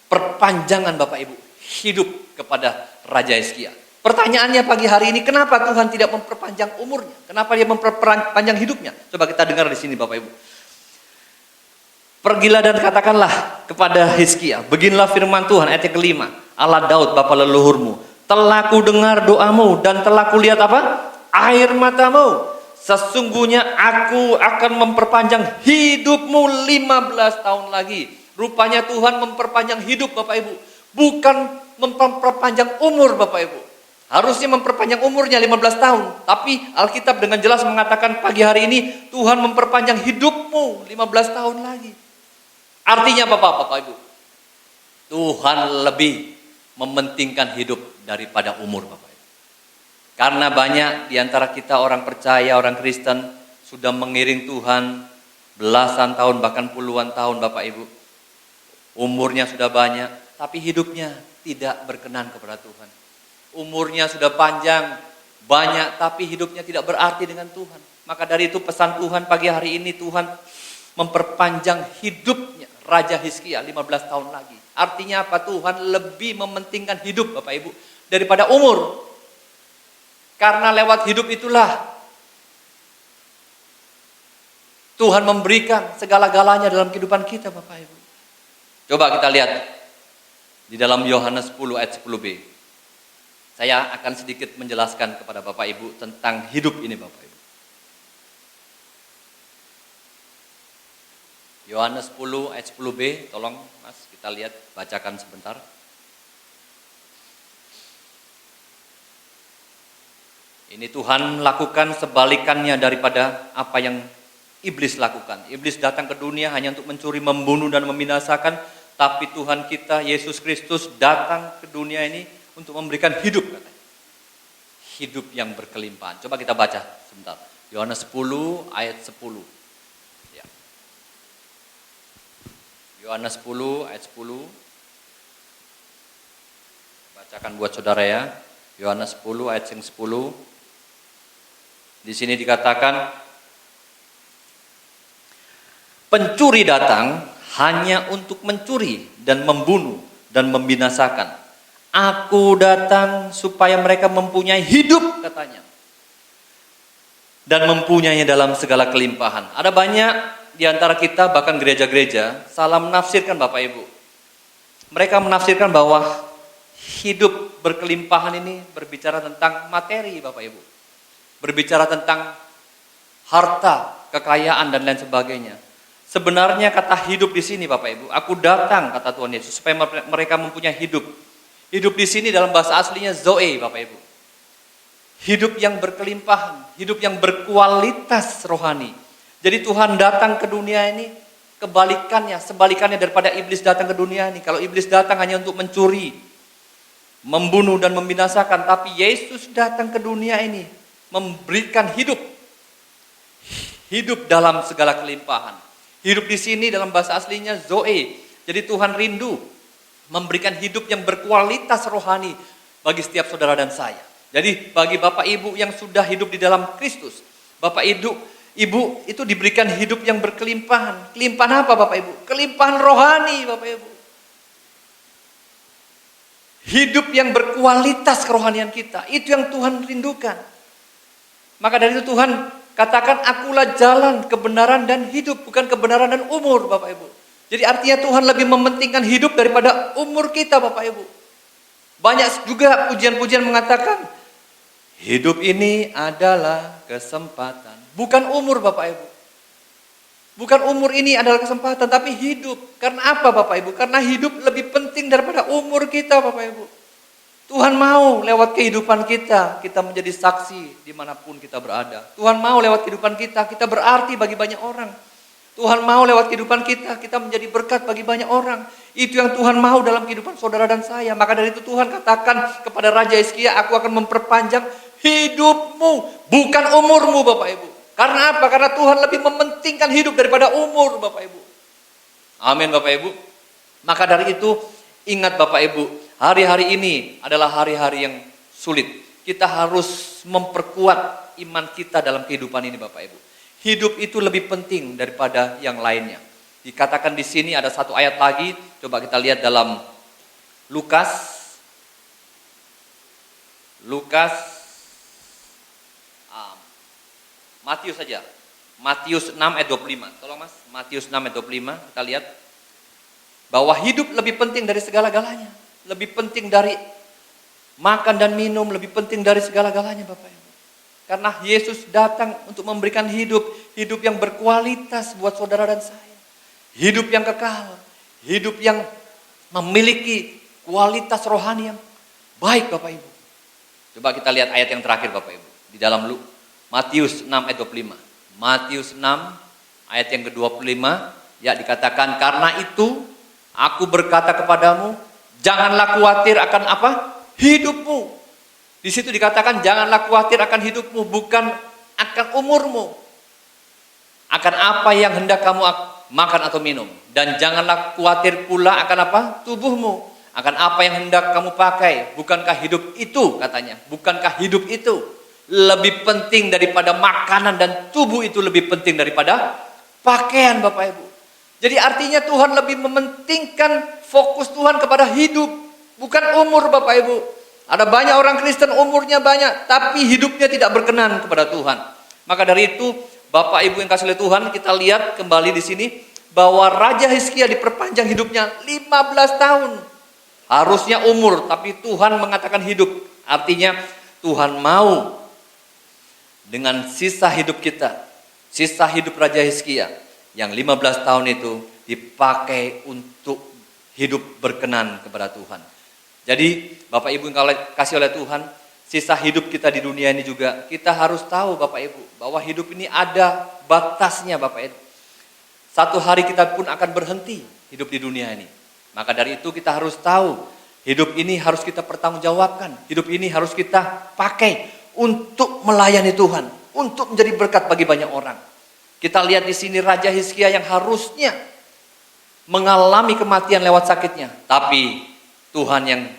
perpanjangan Bapak Ibu hidup kepada Raja Hizkia. Pertanyaannya pagi hari ini, kenapa Tuhan tidak memperpanjang umurnya? Kenapa dia memperpanjang hidupnya? Coba kita dengar di sini Bapak Ibu. Pergilah dan katakanlah kepada Hizkia, beginilah firman Tuhan ayat yang kelima, Allah Daud bapa leluhurmu, telah ku dengar doamu dan telah ku lihat apa? Air matamu. Sesungguhnya aku akan memperpanjang hidupmu 15 tahun lagi. Rupanya Tuhan memperpanjang hidup Bapak Ibu, bukan memperpanjang umur Bapak Ibu. Harusnya memperpanjang umurnya 15 tahun. Tapi Alkitab dengan jelas mengatakan pagi hari ini Tuhan memperpanjang hidupmu 15 tahun lagi. Artinya apa Bapak Ibu? Tuhan lebih mementingkan hidup daripada umur Bapak Ibu. Karena banyak di antara kita orang percaya, orang Kristen sudah mengiring Tuhan belasan tahun bahkan puluhan tahun Bapak Ibu. Umurnya sudah banyak tapi hidupnya tidak berkenan kepada Tuhan. Umurnya sudah panjang, banyak, tapi hidupnya tidak berarti dengan Tuhan. Maka dari itu pesan Tuhan pagi hari ini, Tuhan memperpanjang hidupnya Raja Hizkia 15 tahun lagi. Artinya apa? Tuhan lebih mementingkan hidup Bapak Ibu daripada umur. Karena lewat hidup itulah Tuhan memberikan segala-galanya dalam kehidupan kita Bapak Ibu. Coba kita lihat di dalam Yohanes 10 ayat 10b. Saya akan sedikit menjelaskan kepada Bapak Ibu tentang hidup ini Bapak Ibu. Yohanes 10 ayat 10b, tolong Mas kita lihat, bacakan sebentar. Ini Tuhan lakukan sebalikannya daripada apa yang iblis lakukan. Iblis datang ke dunia hanya untuk mencuri, membunuh dan membinasakan, tapi Tuhan kita Yesus Kristus datang ke dunia ini untuk memberikan hidup katanya. Hidup yang berkelimpahan. Coba kita baca sebentar. Yohanes 10 ayat 10. Ya. Yohanes 10 ayat 10. Bacakan buat saudara ya. Yohanes 10 ayat 10. Di sini dikatakan pencuri datang hanya untuk mencuri dan membunuh dan membinasakan. Aku datang supaya mereka mempunyai hidup katanya. Dan mempunyainya dalam segala kelimpahan. Ada banyak di antara kita bahkan gereja-gereja salah menafsirkan Bapak Ibu. Mereka menafsirkan bahwa hidup berkelimpahan ini berbicara tentang materi Bapak Ibu. Berbicara tentang harta, kekayaan dan lain sebagainya. Sebenarnya kata hidup di sini Bapak Ibu, aku datang kata Tuhan Yesus supaya mereka mempunyai hidup. Hidup di sini dalam bahasa aslinya zoe Bapak Ibu. Hidup yang berkelimpahan, hidup yang berkualitas rohani. Jadi Tuhan datang ke dunia ini sebalikannya daripada iblis datang ke dunia ini. Kalau iblis datang hanya untuk mencuri, membunuh dan membinasakan, tapi Yesus datang ke dunia ini memberikan hidup. Hidup dalam segala kelimpahan. Hidup di sini dalam bahasa aslinya zoe. Jadi Tuhan rindu memberikan hidup yang berkualitas rohani bagi setiap saudara dan saya. Jadi bagi Bapak Ibu yang sudah hidup di dalam Kristus, Bapak Ibu itu diberikan hidup yang berkelimpahan. Kelimpahan apa Bapak Ibu? Kelimpahan rohani Bapak Ibu. Hidup yang berkualitas kerohanian kita, itu yang Tuhan rindukan. Maka dari itu Tuhan katakan, akulah jalan, kebenaran dan hidup, bukan kebenaran dan umur Bapak Ibu. Jadi artinya Tuhan lebih mementingkan hidup daripada umur kita Bapak Ibu. Banyak juga pujian-pujian mengatakan, hidup ini adalah kesempatan. Bukan umur Bapak Ibu. Bukan umur ini adalah kesempatan, tapi hidup. Karena apa Bapak Ibu? Karena hidup lebih penting daripada umur kita Bapak Ibu. Tuhan mau lewat kehidupan kita menjadi saksi dimanapun kita berada. Tuhan mau lewat kehidupan kita berarti bagi banyak orang. Tuhan mau lewat kehidupan kita menjadi berkat bagi banyak orang. Itu yang Tuhan mau dalam kehidupan saudara dan saya. Maka dari itu Tuhan katakan kepada Raja Hizkia, aku akan memperpanjang hidupmu, bukan umurmu Bapak Ibu. Karena apa? Karena Tuhan lebih mementingkan hidup daripada umur Bapak Ibu. Amin Bapak Ibu. Maka dari itu ingat Bapak Ibu, hari-hari ini adalah hari-hari yang sulit. Kita harus memperkuat iman kita dalam kehidupan ini Bapak Ibu. Hidup itu lebih penting daripada yang lainnya. Dikatakan di sini ada satu ayat lagi, coba kita lihat dalam Matius saja. Matius 6 ayat 25. Tolong Mas, Matius 6 ayat 25, kita lihat bahwa hidup lebih penting dari segala-galanya. Lebih penting dari makan dan minum, lebih penting dari segala-galanya Bapak Ibu. Karena Yesus datang untuk memberikan hidup yang berkualitas buat saudara dan saya. Hidup yang kekal, hidup yang memiliki kualitas rohani yang baik Bapak Ibu. Coba kita lihat ayat yang terakhir Bapak Ibu. Di dalam Matius 6 ayat 25. Matius 6 ayat yang ke-25. Ya dikatakan, karena itu aku berkata kepadamu, janganlah khawatir akan apa? Hidupmu. Di situ dikatakan janganlah khawatir akan hidupmu, bukan akan umurmu. Akan apa yang hendak kamu makan atau minum. Dan janganlah khawatir pula akan apa? Tubuhmu. Akan apa yang hendak kamu pakai. Bukankah hidup itu katanya. Bukankah hidup itu lebih penting daripada makanan, dan tubuh itu lebih penting daripada pakaian Bapak Ibu. Jadi artinya Tuhan lebih mementingkan fokus Tuhan kepada hidup, bukan umur Bapak Ibu. Ada banyak orang Kristen umurnya banyak, tapi hidupnya tidak berkenan kepada Tuhan. Maka dari itu, Bapak Ibu yang kasih oleh Tuhan, kita lihat kembali di sini bahwa Raja Hizkia diperpanjang hidupnya 15 tahun. Harusnya umur, tapi Tuhan mengatakan hidup. Artinya Tuhan mau dengan sisa hidup kita, sisa hidup Raja Hizkia yang 15 tahun itu dipakai untuk hidup berkenan kepada Tuhan. Jadi Bapak Ibu yang kasih oleh Tuhan, sisa hidup kita di dunia ini juga kita harus tahu Bapak Ibu bahwa hidup ini ada batasnya Bapak Ibu. Satu hari kita pun akan berhenti hidup di dunia ini. Maka dari itu kita harus tahu hidup ini harus kita pertanggungjawabkan. Hidup ini harus kita pakai untuk melayani Tuhan, untuk menjadi berkat bagi banyak orang. Kita lihat di sini Raja Hizkia yang harusnya mengalami kematian lewat sakitnya, tapi Tuhan yang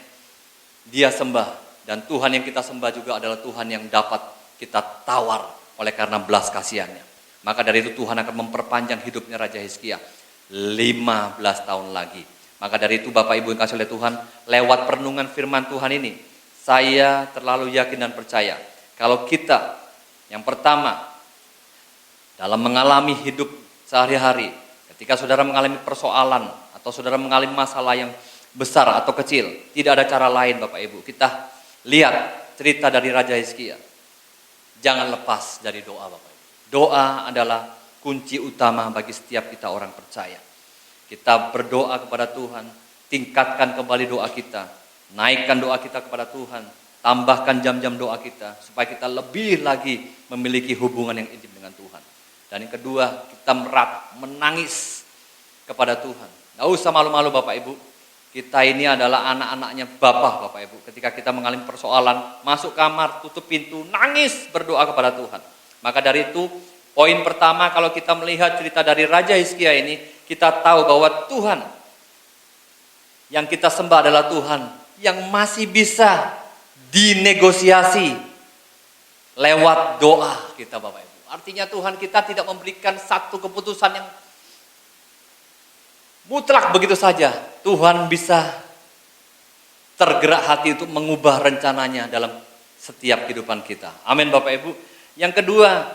dia sembah dan Tuhan yang kita sembah juga adalah Tuhan yang dapat kita tawar oleh karena belas kasihannya. Maka dari itu Tuhan akan memperpanjang hidupnya Raja Hizkia 15 tahun lagi. Maka dari itu Bapak Ibu yang kasih oleh Tuhan, lewat perenungan firman Tuhan ini, saya terlalu yakin dan percaya kalau kita yang pertama dalam mengalami hidup sehari-hari, ketika saudara mengalami persoalan atau saudara mengalami masalah yang besar atau kecil, tidak ada cara lain Bapak Ibu. Kita lihat cerita dari Raja Hizkia. Jangan lepas dari doa Bapak Ibu. Doa adalah kunci utama bagi setiap kita orang percaya. Kita berdoa kepada Tuhan, tingkatkan kembali doa kita, naikkan doa kita kepada Tuhan, tambahkan jam-jam doa kita, supaya kita lebih lagi memiliki hubungan yang intim dengan Tuhan. Dan yang kedua, kita menangis kepada Tuhan. Nggak usah malu-malu Bapak Ibu, kita ini adalah anak-anaknya Bapak Ibu. Ketika kita mengalami persoalan, masuk kamar, tutup pintu, nangis berdoa kepada Tuhan. Maka dari itu, poin pertama kalau kita melihat cerita dari Raja Hizkia ini, kita tahu bahwa Tuhan yang kita sembah adalah Tuhan yang masih bisa dinegosiasi lewat doa kita Bapak Ibu. Artinya Tuhan kita tidak memberikan satu keputusan yang mutlak begitu saja. Tuhan bisa tergerak hati untuk mengubah rencananya dalam setiap kehidupan kita. Amin Bapak Ibu. Yang kedua,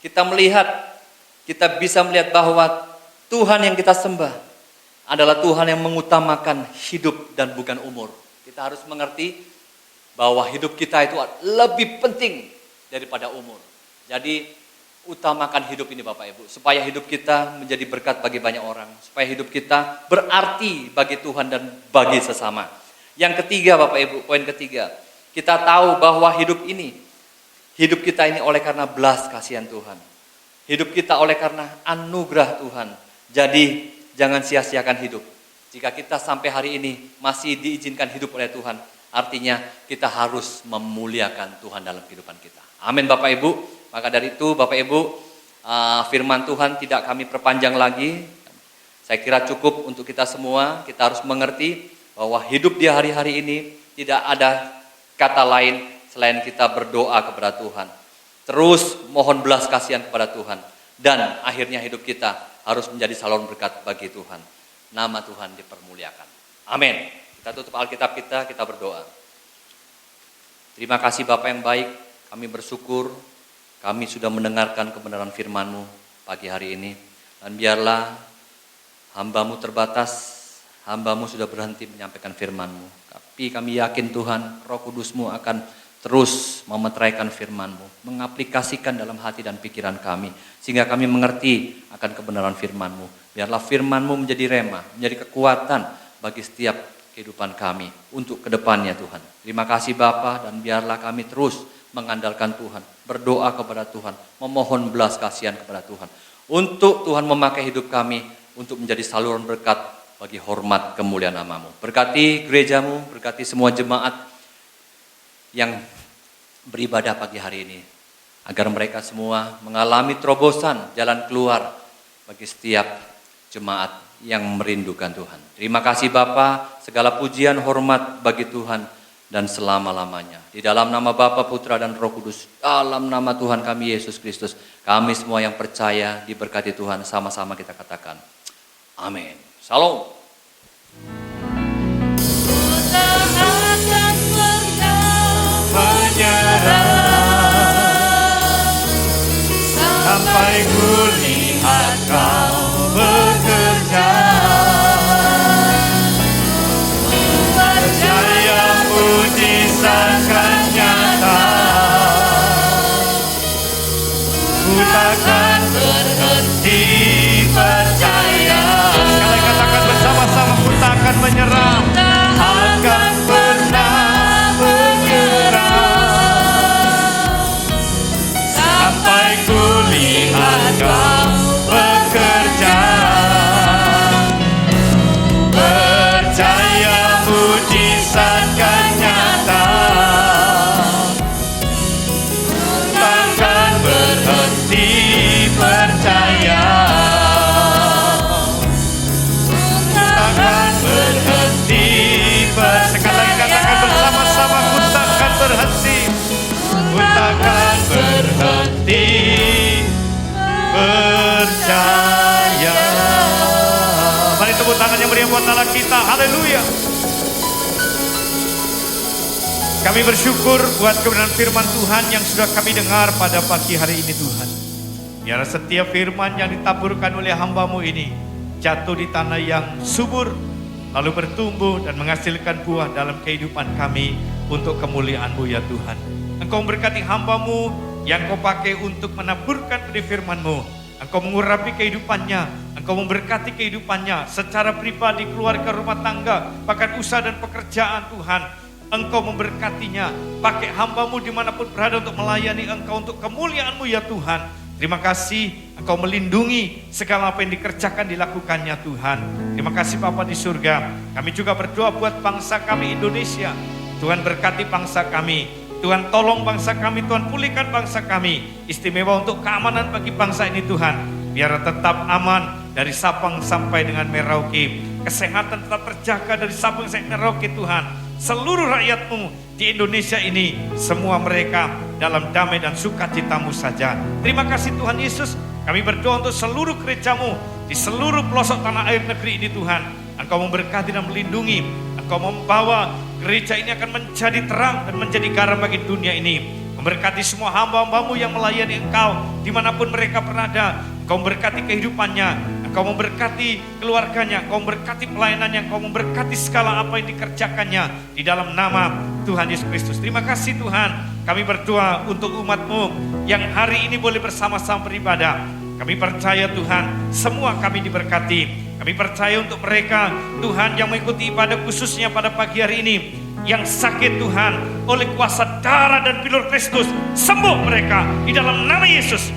kita bisa melihat bahwa Tuhan yang kita sembah adalah Tuhan yang mengutamakan hidup dan bukan umur. Kita harus mengerti bahwa hidup kita itu lebih penting daripada umur. Jadi utamakan hidup ini Bapak Ibu, supaya hidup kita menjadi berkat bagi banyak orang, supaya hidup kita berarti bagi Tuhan dan bagi sesama. Yang ketiga Bapak Ibu, poin ketiga, kita tahu bahwa hidup kita ini oleh karena belas kasihan Tuhan. Hidup kita oleh karena anugerah Tuhan. Jadi jangan sia-siakan hidup. Jika kita sampai hari ini masih diizinkan hidup oleh Tuhan, artinya kita harus memuliakan Tuhan dalam kehidupan kita. Amin Bapak Ibu. Maka dari itu Bapak Ibu, firman Tuhan tidak kami perpanjang lagi. Saya kira cukup untuk kita semua. Kita harus mengerti bahwa hidup di hari-hari ini tidak ada kata lain selain kita berdoa kepada Tuhan. Terus mohon belas kasihan kepada Tuhan. Dan akhirnya hidup kita harus menjadi saluran berkat bagi Tuhan. Nama Tuhan dipermuliakan. Amin. Kita tutup Alkitab kita berdoa. Terima kasih Bapak yang baik, kami bersyukur kami sudah mendengarkan kebenaran firman-Mu pagi hari ini. Dan biarlah hamba-Mu terbatas, hamba-Mu sudah berhenti menyampaikan firman-Mu. Tapi kami yakin Tuhan, Roh Kudus-Mu akan terus memeteraikan firman-Mu, mengaplikasikan dalam hati dan pikiran kami, sehingga kami mengerti akan kebenaran firman-Mu. Biarlah firman-Mu menjadi rema, menjadi kekuatan bagi setiap kehidupan kami untuk kedepannya Tuhan. Terima kasih Bapa, dan biarlah kami terus mengandalkan Tuhan, berdoa kepada Tuhan, memohon belas kasihan kepada Tuhan, untuk Tuhan memakai hidup kami untuk menjadi saluran berkat bagi hormat kemuliaan nama-Mu. Berkati gereja-Mu, berkati semua jemaat yang beribadah pagi hari ini, agar mereka semua mengalami terobosan jalan keluar bagi setiap jemaat yang merindukan Tuhan. Terima kasih Bapa, segala pujian hormat bagi Tuhan dan selama-lamanya. Di dalam nama Bapa, Putra dan Roh Kudus, dalam nama Tuhan kami Yesus Kristus, kami semua yang percaya diberkati Tuhan, sama-sama kita katakan amin. Shalom. Sampai kulihat kau bekerja, percaya mujizat kan nyata, ku takkan berhenti percaya. Sekali katakan bersama-sama, ku takkan menyerah, akan pernah menyerah. Sampai kulihat kau bekerja, percaya mujizat kan nyata, takkan berhenti percaya, takkan berhenti sekali katakan bersama-sama, ku takkan berhenti, ku takkan berhenti percaya. Mari tepuk tangan yang meriah buat Allah kita. Haleluya. Kami bersyukur buat kebenaran firman Tuhan yang sudah kami dengar pada pagi hari ini Tuhan. Biar setiap firman yang ditaburkan oleh hamba-Mu ini jatuh di tanah yang subur, lalu bertumbuh dan menghasilkan buah dalam kehidupan kami untuk kemuliaan-Mu ya Tuhan. Engkau memberkati hamba-Mu yang Kau pakai untuk menaburkan benih firman-Mu. Engkau mengurapi kehidupannya, Engkau memberkati kehidupannya secara pribadi, keluarga, rumah tangga, bahkan usaha dan pekerjaan Tuhan. Engkau memberkatinya, pakai hamba-Mu dimanapun berada untuk melayani Engkau, untuk kemuliaan-Mu ya Tuhan. Terima kasih Engkau melindungi segala apa yang dikerjakan, dilakukannya Tuhan. Terima kasih Bapa di surga. Kami juga berdoa buat bangsa kami Indonesia. Tuhan berkati bangsa kami. Tuhan tolong bangsa kami, Tuhan pulihkan bangsa kami. Istimewa untuk keamanan bagi bangsa ini Tuhan. Biar tetap aman dari Sabang sampai dengan Merauke. Kesehatan tetap terjaga dari Sabang sampai Merauke Tuhan. Seluruh rakyat-Mu di Indonesia ini, semua mereka dalam damai dan sukacita-Mu saja. Terima kasih Tuhan Yesus. Kami berdoa untuk seluruh gereja-Mu di seluruh pelosok tanah air negeri ini Tuhan. Engkau memberkati dan melindungi. Engkau membawa gereja ini akan menjadi terang dan menjadi garam bagi dunia ini. Memberkati semua hamba-hamba-Mu yang melayani Engkau dimanapun mereka berada. Engkau memberkati kehidupannya, Engkau memberkati keluarganya, Engkau memberkati pelayanannya, Engkau memberkati segala apa yang dikerjakannya di dalam nama Tuhan Yesus Kristus. Terima kasih Tuhan. Kami berdoa untuk umat-Mu yang hari ini boleh bersama-sama beribadah. Kami percaya Tuhan, semua kami diberkati. Kami percaya untuk mereka Tuhan yang mengikuti ibadah khususnya pada pagi hari ini, yang sakit Tuhan oleh kuasa darah dan pilur Kristus, sembuh mereka di dalam nama Yesus.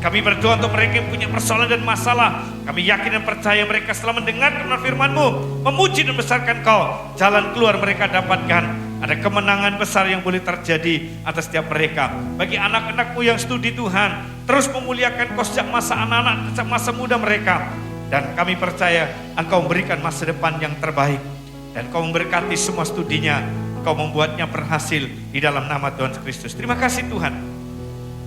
Kami berdoa untuk mereka yang punya persoalan dan masalah. Kami yakin dan percaya mereka setelah mendengarkan firman-Mu, memuji dan besarkan Kau, jalan keluar mereka dapatkan. Ada kemenangan besar yang boleh terjadi atas setiap mereka. Bagi anak-anak-Mu yang studi Tuhan, terus memuliakan Kau sejak masa anak-anak, sejak masa muda mereka. Dan kami percaya Engkau memberikan masa depan yang terbaik. Dan Kau memberkati semua studinya. Engkau membuatnya berhasil di dalam nama Tuhan Kristus. Terima kasih Tuhan.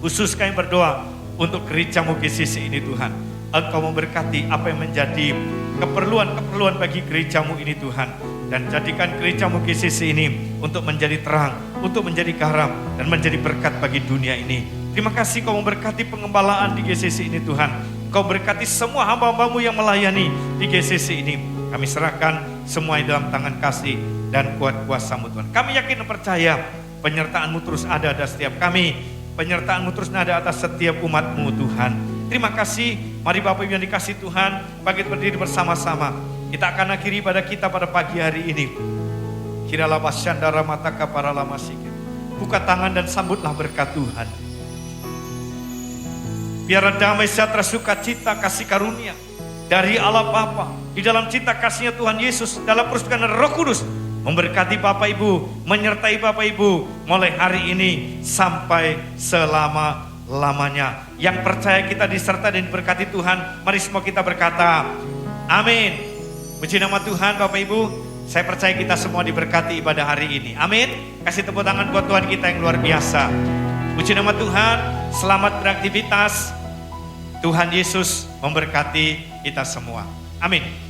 Khusus kami berdoa untuk gereja-Mu GCC ini Tuhan. Engkau memberkati apa yang menjadi keperluan-keperluan bagi gereja-Mu ini Tuhan. Dan jadikan gereja-Mu GCC ini untuk menjadi terang, untuk menjadi garam, dan menjadi berkat bagi dunia ini. Terima kasih Kau memberkati pengembalaan di GCC ini Tuhan. Kau berkati semua hamba-hamba-Mu yang melayani di GCC ini. Kami serahkan semuanya dalam tangan kasih dan kuat kuasa-Mu Tuhan. Kami yakin dan percaya penyertaan-Mu terus ada atas setiap kami. Penyertaan-Mu terus ada atas setiap umat-Mu Tuhan. Terima kasih. Mari Bapak Ibu yang dikasih Tuhan, bangkit berdiri bersama-sama. Kita akan akhiri pada kita pada pagi hari ini. Kiralah pasyandara mataka para lama sikit. Buka tangan dan sambutlah berkat Tuhan. Biar damai sejahtera sukacita kasih karunia dari Allah Bapa di dalam cinta kasih-Nya Tuhan Yesus dalam persekutuan Roh Kudus memberkati Bapak Ibu, menyertai Bapak Ibu mulai hari ini sampai selama-lamanya. Yang percaya kita disertai dan diberkati Tuhan, mari semua kita berkata amin. Puji nama Tuhan. Bapak Ibu, saya percaya kita semua diberkati ibadah hari ini. Amin. Kasih tepuk tangan buat Tuhan kita yang luar biasa. Puji nama Tuhan. Selamat beraktivitas. Tuhan Yesus memberkati kita semua. Amin.